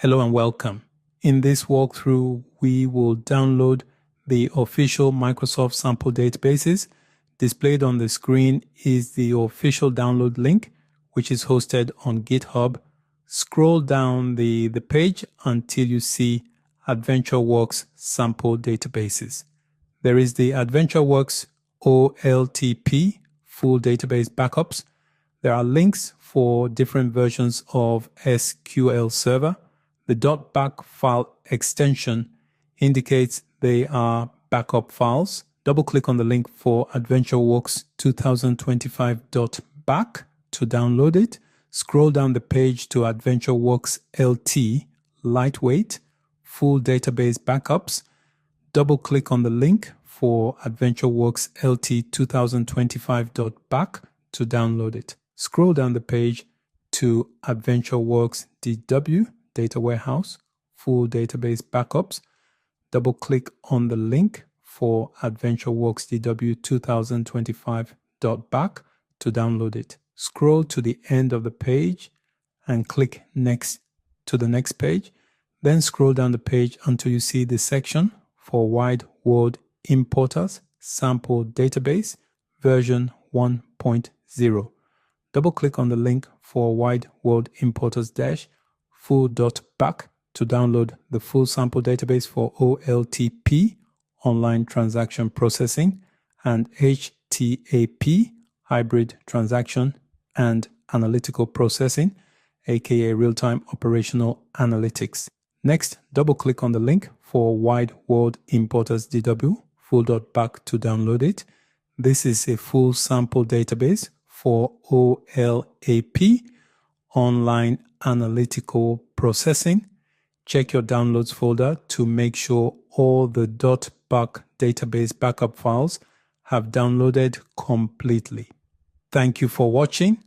Hello and welcome. In this walkthrough, we will download the official Microsoft sample databases. Displayed on the screen is the official download link, which is hosted on GitHub. Scroll down the page until you see AdventureWorks sample databases. There is the AdventureWorks OLTP full database backups. There are links for different versions of SQL Server. The .back file extension indicates they are backup files. Double-click on the link for AdventureWorks 2025.back to download it. Scroll down the page to AdventureWorks LT Lightweight Full Database Backups. Double-click on the link for AdventureWorks LT 2025.back to download it. Scroll down the page to AdventureWorks DW Data Warehouse Full Database Backups. Double-click on the link for AdventureWorks DW 2025.back to download it. Scroll to the end of the page and click Next to the next page. Then scroll down the page until you see the section for Wide World Importers Sample Database version 1.0. Double-click on the link for Wide World Importers full.back to download the full sample database for OLTP, online transaction processing, and HTAP, hybrid transaction and analytical processing, aka real-time operational analytics. Next, double-click on the link for Wide World Importers DW, full.back to download it. This is a full sample database for OLAP, online analytical processing. Check your downloads folder to make sure all the .back database backup files have downloaded completely. Thank you for watching.